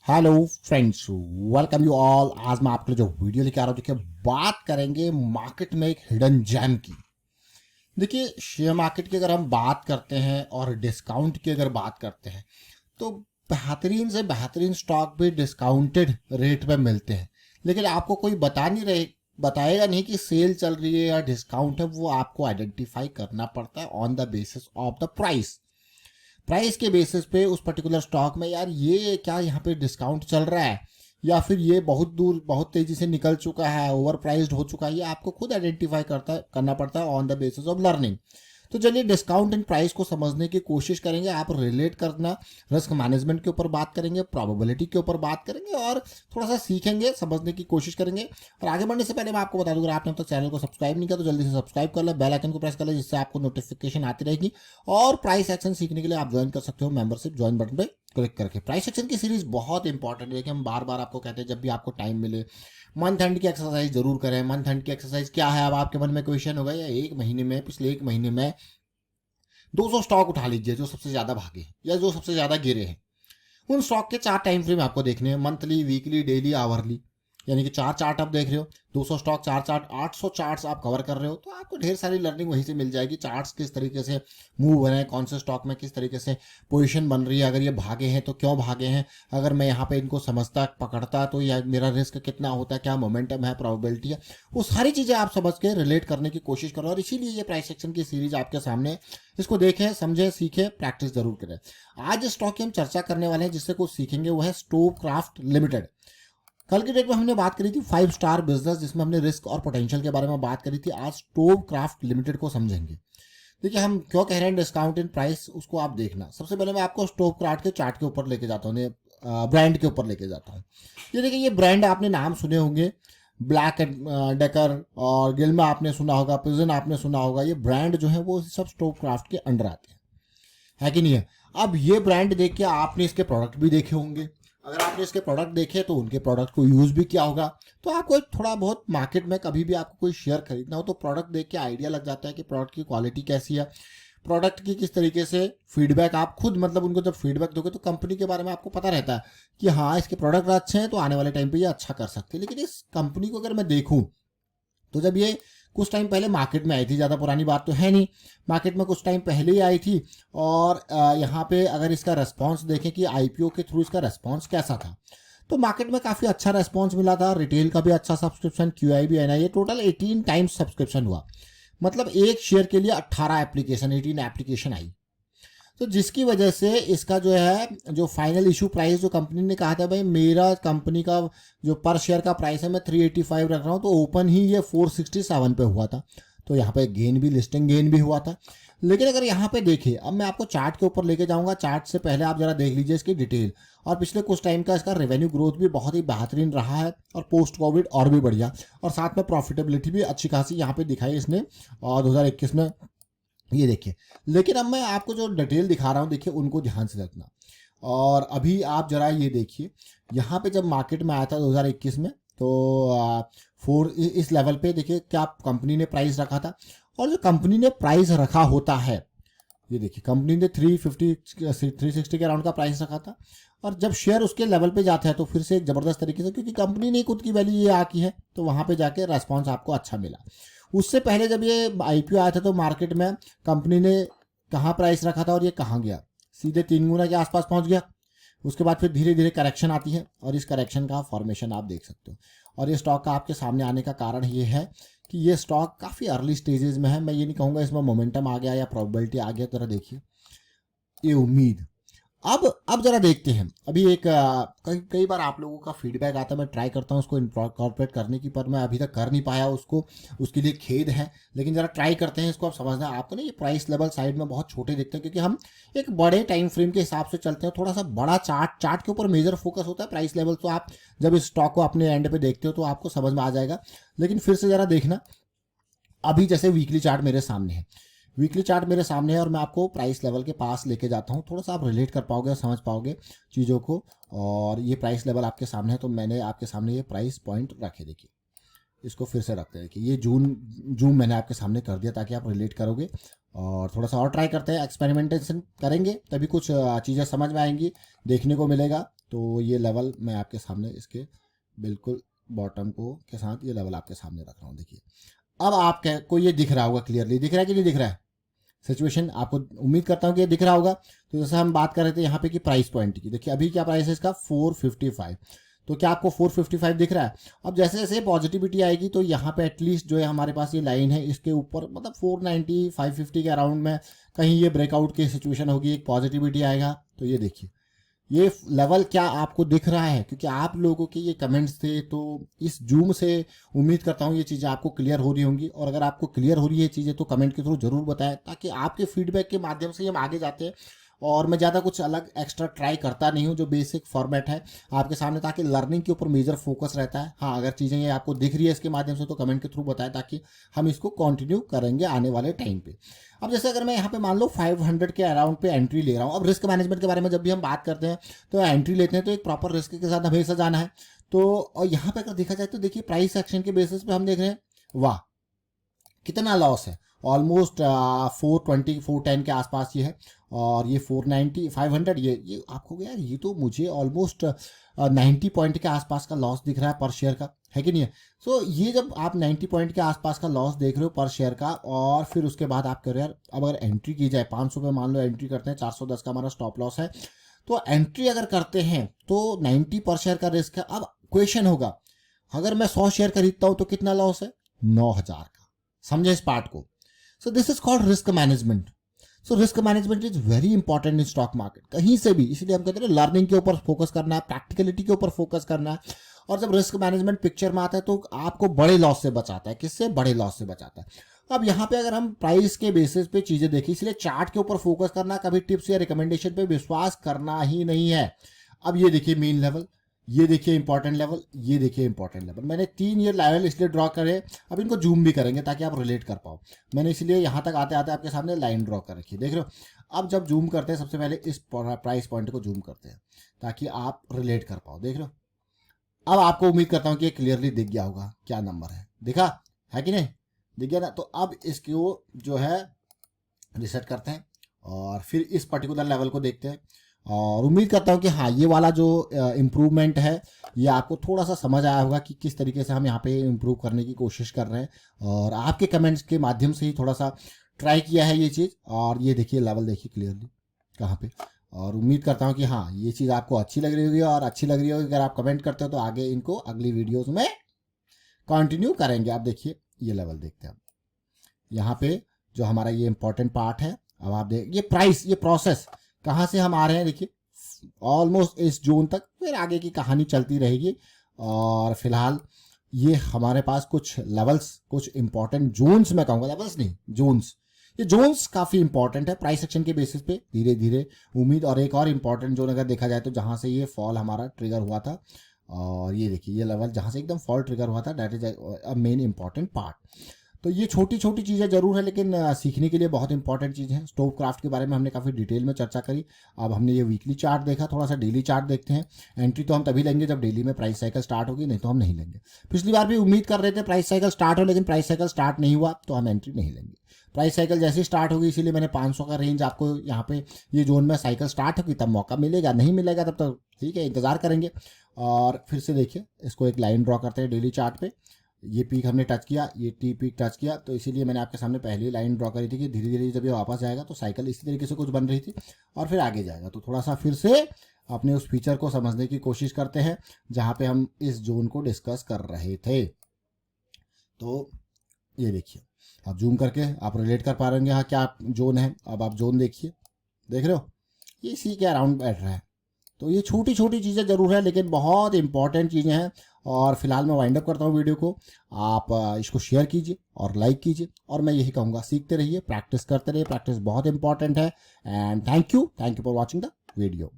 Hello friends, welcome you all. आज मैं आपके लिए जो वीडियो लेके आ रहा हूँ, देखिए बात करेंगे मार्केट में एक हिडन जैम की। देखिए शेयर मार्केट की अगर हम बात करते हैं और डिस्काउंट की अगर बात करते हैं तो बेहतरीन से बेहतरीन स्टॉक भी डिस्काउंटेड रेट पे मिलते हैं। लेकिन आपको कोई बताएगा नहीं कि सेल चल रही है या डिस्काउंट है। वो आपको आइडेंटिफाई करना पड़ता है on the basis of the price के बेसिस पे उस पर्टिकुलर स्टॉक में, यार ये क्या यहाँ पे डिस्काउंट चल रहा है या फिर ये बहुत दूर बहुत तेजी से निकल चुका है, ओवर प्राइस्ड हो चुका है। ये आपको खुद आइडेंटिफाई करना पड़ता है on the basis of learning. तो चलिए डिस्काउंट एंड प्राइस को समझने की कोशिश करेंगे। आप रिलेट करना, रिस्क मैनेजमेंट के ऊपर बात करेंगे, प्रोबेबिलिटी के ऊपर बात करेंगे और थोड़ा सा सीखेंगे, समझने की कोशिश करेंगे। और आगे बढ़ने से पहले मैं आपको बता दूं, अगर आपने अब तक चैनल को सब्सक्राइब नहीं किया तो जल्दी से सब्सक्राइब कर ले, बेल आइकन को प्रेस कर ले, जिससे आपको नोटिफिकेशन आती रहेगी। और प्राइस एक्शन सीखने के लिए आप ज्वाइन कर सकते हो मेंबरशिप ज्वाइन बटन पे क्लिक करके। प्राइस एक्शन की सीरीज बहुत इंपॉर्टेंट है कि हम बार बार आपको कहते हैं जब भी आपको टाइम मिले मंथ एंड की एक्सरसाइज जरूर करें। मंथ एंड की एक्सरसाइज क्या है, अब आपके मन में क्वेश्चन होगा, या एक महीने में, पिछले एक महीने में 200 स्टॉक उठा लीजिए जो सबसे ज्यादा भागे हैं या जो सबसे ज्यादा गिरे हैं। उन स्टॉक के 4 टाइम फ्रेम आपको देखने हैं, मंथली, वीकली, डेली, आवरली। यानी कि 4 चार्ट आप देख रहे हो, 200 स्टॉक, 4 चार्ट, 800 चार्ट्स आप कवर कर रहे हो। तो आपको ढेर सारी लर्निंग वहीं से मिल जाएगी। चार्ट्स किस तरीके से मूव हो रहे हैं, कौन से स्टॉक में किस तरीके से पोजीशन बन रही है, अगर ये भागे हैं तो क्यों भागे हैं, अगर मैं यहाँ पे इनको समझता पकड़ता तो यह मेरा रिस्क कितना होता है, क्या मोमेंटम है, प्रोबेबिलिटी है। वो सारी चीजें आप समझ के रिलेट करने की कोशिश करो। और इसीलिए ये प्राइस एक्शन की सीरीज आपके सामने है। इसको देखें, समझें, सीखें, प्रैक्टिस जरूर करें। आज जिस स्टॉक की हम चर्चा करने वाले हैं, जिससे कुछ सीखेंगे, वो है स्टोवक्राफ्ट लिमिटेड। कल की डेट में हमने बात करी थी 5 स्टार बिजनेस, जिसमें हमने रिस्क और पोटेंशियल के बारे में बात करी थी। आज स्टोवक्राफ्ट लिमिटेड को समझेंगे। देखिए हम क्यों कह रहे हैं डिस्काउंट इन प्राइस, उसको आप देखना। सबसे पहले मैं आपको स्टोवक्राफ्ट के चार्ट के ऊपर लेके जाता हूँ, ब्रांड के ऊपर लेके जाता हूँ। ये देखिए, ये ब्रांड आपने नाम सुने होंगे, ब्लैक एंड डेकर और गिल्मा आपने सुना होगा, पिजन आपने सुना होगा। ये ब्रांड जो है वो सब स्टोवक्राफ्ट के अंडर आते हैं, है कि नहीं है। अब ये ब्रांड देख के आपने इसके प्रोडक्ट भी देखे होंगे। अगर आपने इसके प्रोडक्ट देखे तो उनके प्रोडक्ट को यूज भी किया होगा। तो आपको थोड़ा बहुत मार्केट में कभी भी आपको कोई शेयर खरीदना हो तो प्रोडक्ट देख के आइडिया लग जाता है कि प्रोडक्ट की क्वालिटी कैसी है, प्रोडक्ट की किस तरीके से फीडबैक आप खुद, मतलब उनको जब फीडबैक दोगे तो कंपनी के बारे में आपको पता रहता है कि हाँ इसके प्रोडक्ट अच्छे हैं तो आने वाले टाइम पे ये अच्छा कर सकते हैं। लेकिन इस कंपनी को अगर मैं देखूं तो जब ये कुछ टाइम पहले मार्केट में आई थी, ज़्यादा पुरानी बात तो है नहीं, मार्केट में कुछ टाइम पहले ही आई थी। और यहाँ पे अगर इसका रेस्पॉन्स देखें कि आईपीओ के थ्रू इसका रेस्पॉन्स कैसा था, तो मार्केट में काफ़ी अच्छा रेस्पॉन्स मिला था। रिटेल का भी अच्छा subscription, QIB, NIA, total 18 times subscription हुआ। मतलब एक शेयर के लिए 18 एप्लीकेशन, 18 एप्लीकेशन आई। तो जिसकी वजह से इसका जो है, जो फाइनल इशू प्राइस जो कंपनी ने कहा था, भाई मेरा कंपनी का जो पर शेयर का प्राइस है मैं 385 रख रहा हूँ, तो ओपन ही ये 467 पे हुआ था। तो यहाँ पे गेन भी, लिस्टिंग गेन भी हुआ था। लेकिन अगर यहाँ पे देखिए, अब मैं आपको चार्ट के ऊपर लेके जाऊंगा। चार्ट से पहले आप जरा देख लीजिए इसकी डिटेल। और पिछले कुछ टाइम का इसका रेवेन्यू ग्रोथ भी बहुत ही बेहतरीन रहा है, और पोस्ट कोविड और भी बढ़िया, और साथ में प्रॉफिटेबिलिटी भी अच्छी खासी यहाँ पे दिखाई इसने और 2021 में। ये देखिए, लेकिन अब मैं आपको जो डिटेल दिखा रहा हूँ, देखिए उनको ध्यान से देखना। और अभी आप जरा ये देखिए, यहाँ पे जब मार्केट में आया था 2021 में, तो इस लेवल पे देखिए क्या कंपनी ने प्राइस रखा था। और जो कंपनी ने प्राइस रखा होता है, ये देखिए कंपनी ने 360 के अराउंड का प्राइस रखा था। और जब शेयर उसके लेवल पे जाता है तो फिर से एक जबरदस्त तरीके से, क्योंकि कंपनी ने खुद की वैल्यू ये आकी है, तो वहां पे जाके रेस्पॉन्स आपको अच्छा मिला। उससे पहले जब ये आईपीओ आया था तो मार्केट में कंपनी ने कहाँ प्राइस रखा था और ये कहाँ गया, सीधे 3 गुना के आसपास पहुंच गया। उसके बाद फिर धीरे धीरे करेक्शन आती है, और इस करेक्शन का फॉर्मेशन आप देख सकते हो। और ये स्टॉक का आपके सामने आने का कारण ये है कि ये स्टॉक काफ़ी अर्ली स्टेजेस में है। मैं ये नहीं कहूँगा इसमें मोमेंटम आ गया या प्रोबेबिलिटी आ गया। जरा देखिए ये उम्मीद। अब जरा देखते हैं। अभी एक कई बार आप लोगों का फीडबैक आता है, मैं ट्राई करता हूँ उसको इनकॉर्पोरेट करने की, पर मैं अभी तक कर नहीं पाया उसको, उसके लिए खेद है। लेकिन जरा ट्राई करते हैं इसको। आप समझना, आपको ना ये प्राइस लेवल साइड में बहुत छोटे दिखते हैं, क्योंकि हम एक बड़े टाइम फ्रेम के हिसाब से चलते हैं। थोड़ा सा बड़ा चार्ट के ऊपर मेजर फोकस होता है। प्राइस लेवल तो आप जब इस स्टॉक को अपने एंड पे देखते हो तो आपको समझ में आ जाएगा। लेकिन फिर से जरा देखना, अभी जैसे वीकली चार्ट मेरे सामने है, वीकली चार्ट मेरे सामने है, और मैं आपको प्राइस लेवल के पास लेके जाता हूँ। थोड़ा सा आप रिलेट कर पाओगे, समझ पाओगे चीज़ों को। और ये प्राइस लेवल आपके सामने है, तो मैंने आपके सामने ये प्राइस पॉइंट रखे। देखिए इसको फिर से रखते हैं। देखिए ये जूम मैंने आपके सामने कर दिया ताकि आप रिलेट करोगे। और थोड़ा सा और ट्राई करते हैं, एक्सपेरिमेंटेशन करेंगे, तभी कुछ चीज़ें समझ में आएंगी, देखने को मिलेगा। तो ये लेवल मैं आपके सामने इसके बिल्कुल बॉटम को के साथ ये लेवल आपके सामने रख रहा हूँ। देखिए अब आप को ये दिख रहा होगा, क्लियरली दिख रहा है कि नहीं दिख रहा है सिचुएशन, आपको उम्मीद करता हूँ कि ये दिख रहा होगा। तो जैसे हम बात कर रहे थे यहाँ पे कि प्राइस पॉइंट की, देखिए अभी क्या प्राइस है इसका 455, तो क्या आपको 455 दिख रहा है? अब जैसे जैसे पॉजिटिविटी आएगी तो यहाँ पे एटलीस्ट जो है हमारे पास ये लाइन है इसके ऊपर मतलब 490 550 के अराउंड में कहीं ये ब्रेकआउट की सिचुएशन होगी, एक पॉजिटिविटी आएगा। तो ये देखिए ये लेवल क्या आपको दिख रहा है? क्योंकि आप लोगों के ये कमेंट्स थे तो इस जूम से उम्मीद करता हूँ ये चीज़ें आपको क्लियर हो रही होंगी। और अगर आपको क्लियर हो रही है चीज़ें तो कमेंट के थ्रू जरूर बताएं, ताकि आपके फीडबैक के माध्यम से हम आगे जाते हैं। और मैं ज़्यादा कुछ अलग एक्स्ट्रा ट्राई करता नहीं हूँ, जो बेसिक फॉर्मेट है आपके सामने, ताकि लर्निंग के ऊपर मेजर फोकस रहता है। हाँ, अगर चीज़ें ये आपको दिख रही है इसके माध्यम से तो कमेंट के थ्रू बताएं, ताकि हम इसको कंटिन्यू करेंगे आने वाले टाइम पे। अब जैसे अगर मैं यहाँ पे मान लो 500 के अराउंड पे एंट्री ले रहा हूँ। अब रिस्क मैनेजमेंट के बारे में जब भी हम बात करते हैं तो एंट्री लेते हैं तो एक प्रॉपर रिस्क के साथ हमेशा जाना है। तो और यहाँ पे अगर देखा जाए तो देखिए प्राइस एक्शन के बेसिस पे हम देख रहे हैं, वाह कितना लॉस है, ऑलमोस्ट 420 410 के आसपास ये है। और ये 490 500 ये आपको यार ये तो मुझे ऑलमोस्ट 90 पॉइंट के आसपास का लॉस दिख रहा है पर शेयर का, है कि नहीं है? सो ये जब आप 90 पॉइंट के आसपास का लॉस देख रहे हो पर शेयर का, और फिर उसके बाद आप कह रहे हो यार अब अगर एंट्री की जाए 500 पे मान लो एंट्री करते हैं, 410 का हमारा स्टॉप लॉस है, तो एंट्री अगर करते हैं तो 90 पर शेयर का रिस्क है। अब क्वेश्चन होगा अगर मैं 100 शेयर खरीदता हूं तो कितना लॉस है? 9000 का। समझे इस पार्ट को? So this is called risk management. So risk management is very important in stock market, कहीं से भी। इसलिए हम कहते हैं लर्निंग के ऊपर फोकस करना है, प्रैक्टिकलिटी के ऊपर फोकस करना है। और जब रिस्क मैनेजमेंट पिक्चर में आता है तो आपको बड़े लॉस से बचाता है। किससे? बड़े लॉस से बचाता है। अब यहाँ पे अगर हम प्राइस के बेसिस पे चीजें देखें, इसलिए चार्ट के ऊपर फोकस करना, कभी टिप्स या रिकमेंडेशन पे विश्वास करना ही नहीं है। अब ये देखिए मेन लेवल, ये देखिए इंपॉर्टेंट लेवल, ये देखिए इंपॉर्टेंट लेवल। मैंने 3 ये लेवल इसलिए ड्रॉ करे, अब इनको जूम भी करेंगे ताकि आप रिलेट कर पाओ। मैंने इसलिए यहाँ तक आते आते आपके सामने लाइन ड्रॉ कर रखी है, देख रहे हो। अब जब जूम करते हैं सबसे पहले इस प्राइस पॉइंट को जूम करते हैं ताकि आप रिलेट कर पाओ, देख रहे हो। अब आपको उम्मीद करता हूँ कि क्लियरली दिख गया होगा क्या नंबर है, दिखा है कि नहीं? दिख गया ना? तो अब इसको जो है रिसेट करते हैं और फिर इस पर्टिकुलर लेवल को देखते हैं। और उम्मीद करता हूँ कि हाँ ये वाला जो इम्प्रूवमेंट है ये आपको थोड़ा सा समझ आया होगा कि किस तरीके से हम यहाँ पे इम्प्रूव करने की कोशिश कर रहे हैं। और आपके कमेंट्स के माध्यम से ही थोड़ा सा ट्राई किया है ये चीज़। और ये देखिए लेवल देखिए क्लियरली कहाँ पे। और उम्मीद करता हूँ कि हाँ ये चीज़ आपको अच्छी लग रही होगी, और अच्छी लग रही होगी अगर आप कमेंट करते हो तो आगे इनको अगली वीडियोज़ में कंटिन्यू करेंगे। आप देखिए ये लेवल देखते हैं यहाँ पे जो हमारा ये इंपॉर्टेंट पार्ट है। अब आप देख ये प्राइस, ये प्रोसेस कहाँ से हम आ रहे हैं, देखिए ऑलमोस्ट इस जोन तक, फिर आगे की कहानी चलती रहेगी। और फिलहाल ये हमारे पास कुछ लेवल्स, कुछ इंपॉर्टेंट जोन्स, मैं कहूँगा लेवल्स नहीं जोन्स, ये जोन्स काफ़ी इंपॉर्टेंट है प्राइस एक्शन के बेसिस पे धीरे धीरे उम्मीद। और एक और इंपॉर्टेंट जोन अगर देखा जाए तो जहाँ से ये फॉल हमारा ट्रिगर हुआ था, और ये देखिए ये लेवल जहाँ से एकदम फॉल ट्रिगर हुआ था, that is a main important part. तो ये छोटी छोटी चीज़ें जरूर है लेकिन सीखने के लिए बहुत इंपॉर्टेंट चीज़ है। स्टोव क्राफ्ट के बारे में हमने काफ़ी डिटेल में चर्चा करी। अब हमने ये वीकली चार्ट देखा, थोड़ा सा डेली चार्ट देखते हैं। एंट्री तो हम तभी लेंगे जब डेली में प्राइस साइकिल स्टार्ट होगी, नहीं तो हम नहीं लेंगे। पिछली बार भी उम्मीद कर रहे थे प्राइस साइकिल स्टार्ट हो, लेकिन प्राइस साइकिल स्टार्ट नहीं हुआ तो हम एंट्री नहीं लेंगे। प्राइस साइकिल जैसे ही स्टार्ट होगी, इसीलिए मैंने 500 का रेंज आपको यहाँ पे ये जोन में साइकिल स्टार्ट होगी तब मौका मिलेगा, नहीं मिलेगा तब तक ठीक है इंतजार करेंगे। और फिर से देखिए इसको एक लाइन ड्रॉ करते हैं डेली चार्ट पे। ये पीक हमने टच किया, ये टी पीक टच किया, तो इसीलिए मैंने आपके सामने पहले ही लाइन ड्रॉ करी थी कि धीरे धीरे जब ये वापस जाएगा तो साइकिल इसी तरीके से कुछ बन रही थी और फिर आगे जाएगा। तो थोड़ा सा फिर से अपने उस फीचर को समझने की कोशिश करते हैं जहाँ पे हम इस जोन को डिस्कस कर रहे थे। तो ये देखिए आप जूम करके आप रिलेट कर पा रहे होंगे हाँ क्या जोन है। अब आप जोन देखिए, देख रहे हो ये इसी के अराउंड बैठ रहा है। तो ये छोटी छोटी चीज़ें जरूर है लेकिन बहुत इंपॉर्टेंट चीज़ें हैं। और फिलहाल मैं वाइंड अप करता हूँ वीडियो को। आप इसको शेयर कीजिए और लाइक कीजिए, और मैं यही कहूँगा सीखते रहिए, प्रैक्टिस करते रहिए, प्रैक्टिस बहुत इंपॉर्टेंट है। And thank you for watching the video.